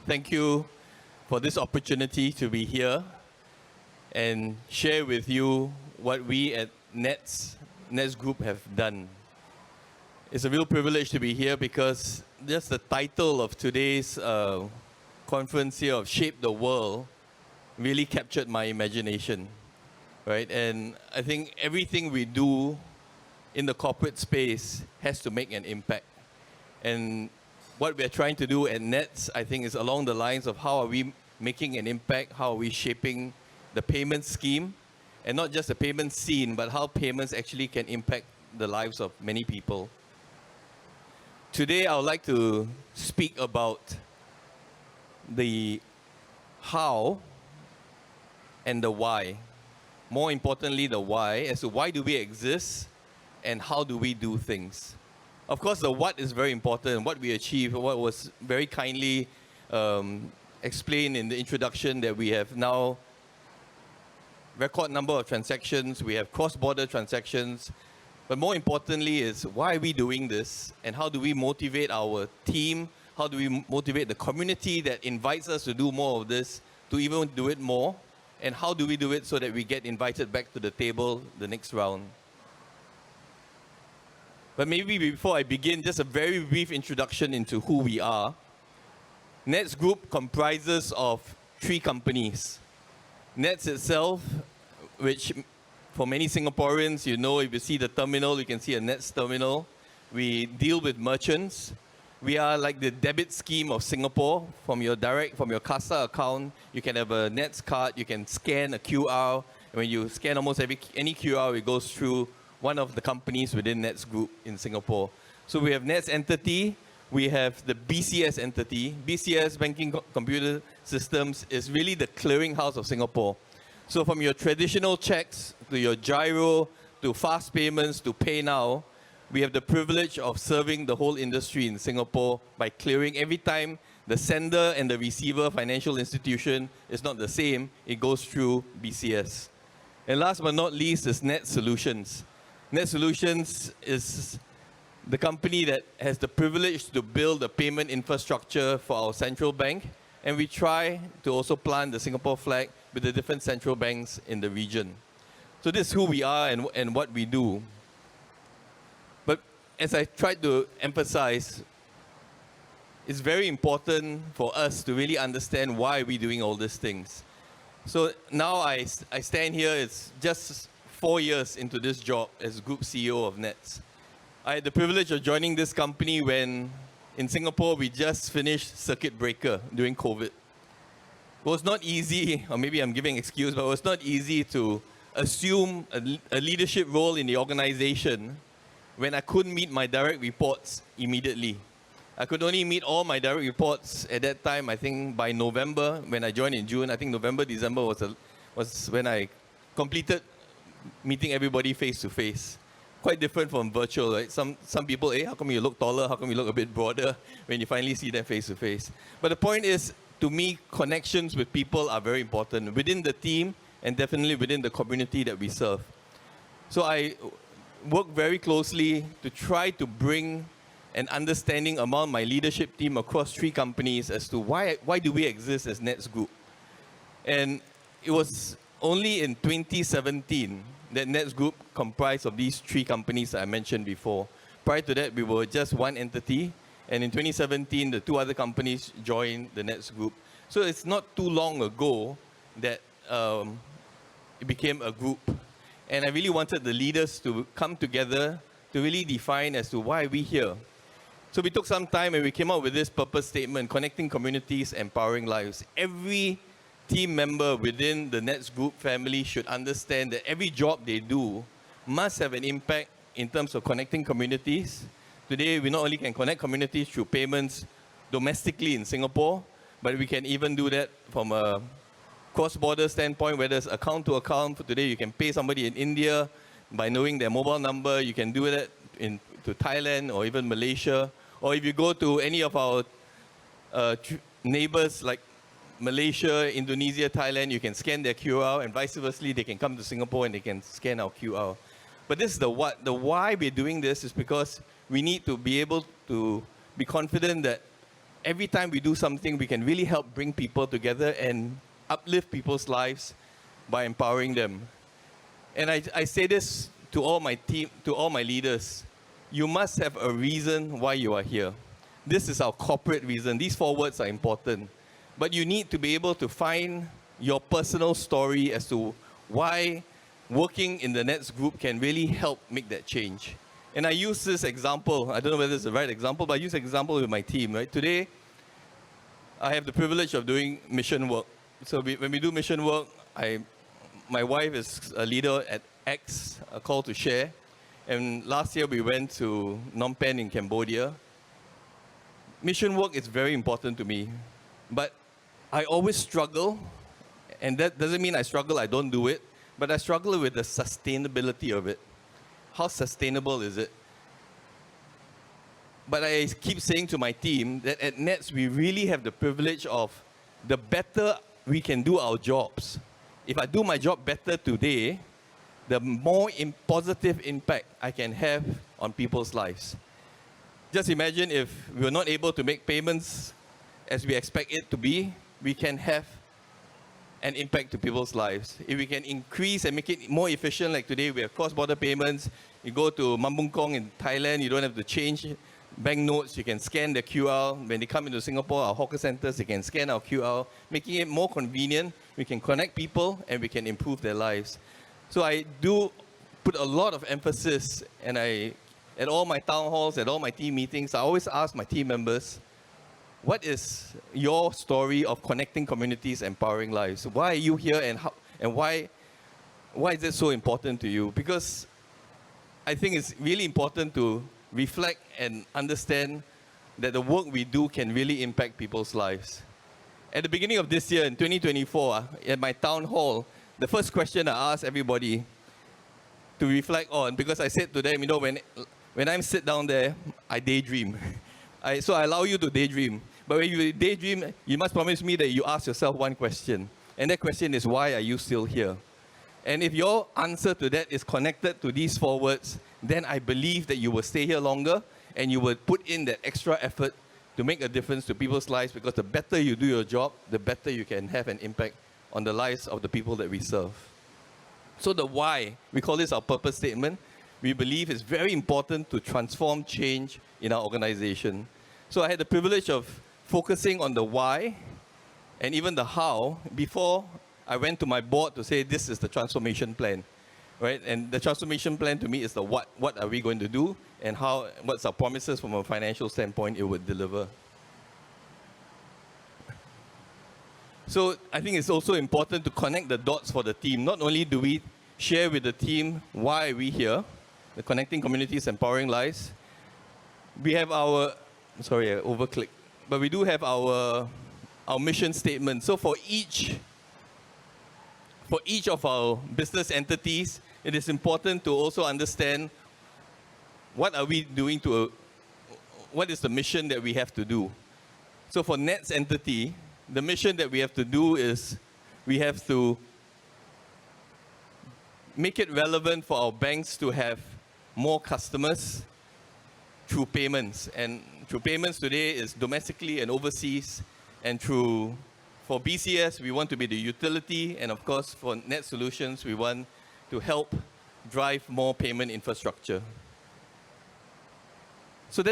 Thank you for this opportunity to be here and share with you what we at Nets Group have done. It's a real privilege to be here because just the title of today's conference here of Shape the World really captured my imagination, right? And I think everything we do in the corporate space has to make an impact. And what we're trying to do at Nets, I think, is along the lines of how are we making an impact, how are we shaping the payment scheme, and not just the payment scene, but how payments actually can impact the lives of many people. Today, I would like to speak about the how and the why. More importantly, the why, as to why do we exist and how do we do things. Of course, the what is very important, what we achieve, what was very kindly explained in the introduction, that we have now record number of transactions, we have cross-border transactions, but more importantly is why are we doing this and how do we motivate our team, how do we motivate the community that invites us to do more of this, to even do it more, and how do we do it so that we get invited back to the table the next round. But maybe before I begin, just a very brief introduction into who we are. Nets Group comprises of 3 companies. Nets itself, which for many Singaporeans, you know, if you see the terminal, you can see a Nets terminal. We deal with merchants. We are like the debit scheme of Singapore. From your CASA account, you can have a Nets card, you can scan a QR. And when you scan almost any QR, it goes through one of the companies within Nets Group in Singapore. So we have Nets entity, we have the BCS entity. BCS, Banking Computer Systems, is really the clearinghouse of Singapore. So from your traditional checks, to your gyro, to fast payments, to pay now, we have the privilege of serving the whole industry in Singapore by clearing. Every time the sender and the receiver financial institution is not the same, it goes through BCS. And last but not least is Net Solutions. Net Solutions is the company that has the privilege to build a payment infrastructure for our central bank, and we try to also plant the Singapore flag with the different central banks in the region. So this is who we are and what we do. But as I tried to emphasize, it's very important for us to really understand why we're doing all these things. So now I stand here, it's just 4 years into this job as Group CEO of Nets. I had the privilege of joining this company when in Singapore we just finished circuit breaker during COVID. It was not easy, or maybe I'm giving excuse, but it was not easy to assume a leadership role in the organization when I couldn't meet my direct reports immediately. I could only meet all my direct reports at that time, I think by November. When I joined in June, I think November, December was when I completed meeting everybody face to face. Quite different from virtual, right? Some people, how come you look taller? How come you look a bit broader when you finally see them face to face? But the point is, to me, connections with people are very important within the team and definitely within the community that we serve. So I work very closely to try to bring an understanding among my leadership team across 3 companies as to why do we exist as Nets Group. And it was only in 2017 that Nets Group comprised of these 3 companies that I mentioned before. Prior to that, we were just one entity, and in 2017, the 2 other companies joined the Nets Group. So it's not too long ago that it became a group. And I really wanted the leaders to come together to really define as to why we're here. So we took some time and we came up with this purpose statement: connecting communities, empowering lives. Every team member within the Nets Group family should understand that every job they do must have an impact in terms of connecting communities. Today, we not only can connect communities through payments domestically in Singapore, but we can even do that from a cross-border standpoint, whether it's account to account. For today, you can pay somebody in India by knowing their mobile number. You can do that to Thailand or even Malaysia. Or if you go to any of our neighbors like Malaysia, Indonesia, Thailand, you can scan their QR, and vice versa, they can come to Singapore and they can scan our QR. But this is the what. The why we're doing this is because we need to be able to be confident that every time we do something, we can really help bring people together and uplift people's lives by empowering them. And I say this to all my team, to all my leaders. You must have a reason why you are here. This is our corporate reason. These 4 words are important. But you need to be able to find your personal story as to why working in the Nets group can really help make that change. And I use this example. I don't know whether it's the right example, but I use an example with my team. Right? Today, I have the privilege of doing mission work. So when we do mission work, my wife is a leader at X, a call to share. And last year we went to Phnom Penh in Cambodia. Mission work is very important to me. But I always struggle, and that doesn't mean I struggle, I don't do it, but I struggle with the sustainability of it. How sustainable is it? But I keep saying to my team that at Nets, we really have the privilege of the better we can do our jobs. If I do my job better today, the more positive impact I can have on people's lives. Just imagine if we were not able to make payments as we expect it to be, we can have an impact to people's lives. If we can increase and make it more efficient, like today we have cross-border payments. You go to Mambung Kong in Thailand, you don't have to change banknotes, you can scan the QR. When they come into Singapore, our hawker centers, they can scan our QR, making it more convenient. We can connect people and we can improve their lives. So I do put a lot of emphasis, and at all my town halls, at all my team meetings, I always ask my team members, what is your story of connecting communities, empowering lives? Why are you here, and why is it so important to you? Because I think it's really important to reflect and understand that the work we do can really impact people's lives. At the beginning of this year, in 2024, at my town hall, the first question I asked everybody to reflect on, because I said to them, when I sit down there, I daydream. So I allow you to daydream. But when you daydream, you must promise me that you ask yourself one question. And that question is, why are you still here? And if your answer to that is connected to these 4 words, then I believe that you will stay here longer and you will put in that extra effort to make a difference to people's lives, because the better you do your job, the better you can have an impact on the lives of the people that we serve. So the why, we call this our purpose statement. We believe it's very important to transform change in our organization. So I had the privilege of focusing on the why and even the how before I went to my board to say this is the transformation plan, right? And the transformation plan to me is the what. What are we going to do, and what's our promises from a financial standpoint it would deliver. So I think it's also important to connect the dots for the team. Not only do we share with the team why are we here, the connecting communities, empowering lives, we have sorry, I overclicked, but we do have our mission statement. So for each of our business entities, it is important to also understand what are we doing what is the mission that we have to do. So for Nets entity, the mission that we have to do is we have to make it relevant for our banks to have more customers through payments. And through payments today is domestically and overseas. And for BCS, we want to be the utility. And of course, for Net Solutions, we want to help drive more payment infrastructure. So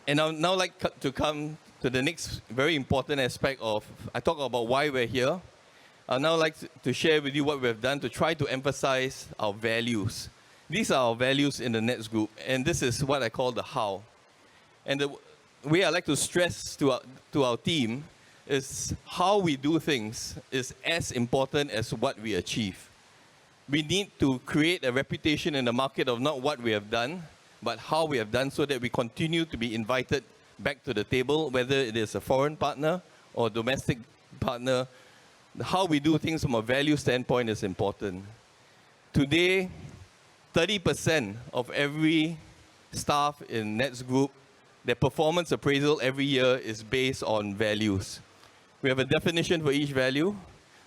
and I'd now like to come to the next very important aspect I talk about why we're here. I'd now like to share with you what we've done to try to emphasize our values. These are our values in the Nets Group, and this is what I call the how. And the way I like to stress to our team is how we do things is as important as what we achieve. We need to create a reputation in the market of not what we have done, but how we have done, so that we continue to be invited back to the table, whether it is a foreign partner or domestic partner. How we do things from a value standpoint is important. Today, 30% of every staff in Nets Group, their performance appraisal every year is based on values. We have a definition for each value.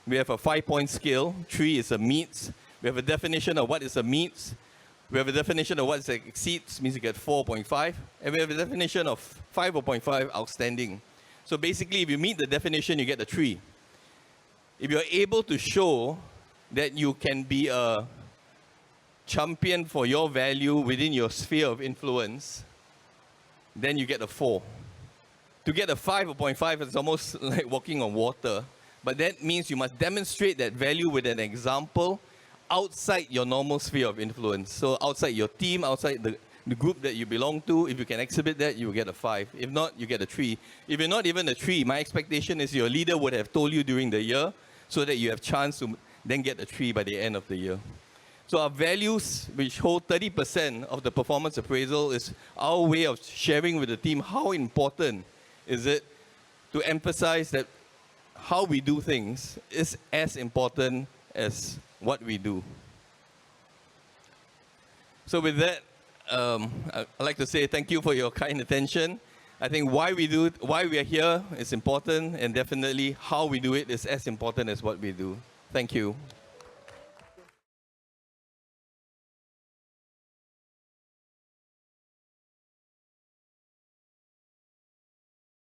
We have a 5-point scale. 3 is a meets. We have a definition of what is a meets. We have a definition of what exceeds, means you get 4.5. And we have a definition of 5.5, outstanding. So basically, if you meet the definition, you get a 3. If you're able to show that you can be a champion for your value within your sphere of influence, then you get a 4. To get a 5.5, it's almost like walking on water. But that means you must demonstrate that value with an example outside your normal sphere of influence. So outside your team, outside the group that you belong to, if you can exhibit that, you will get a 5. If not, you get a 3. If you're not even a 3, my expectation is your leader would have told you during the year so that you have chance to then get a 3 by the end of the year. So our values, which hold 30% of the performance appraisal, is our way of sharing with the team how important is it to emphasize that how we do things is as important as what we do. So with that, I'd like to say thank you for your kind attention. I think why we are here is important, and definitely how we do it is as important as what we do. Thank you.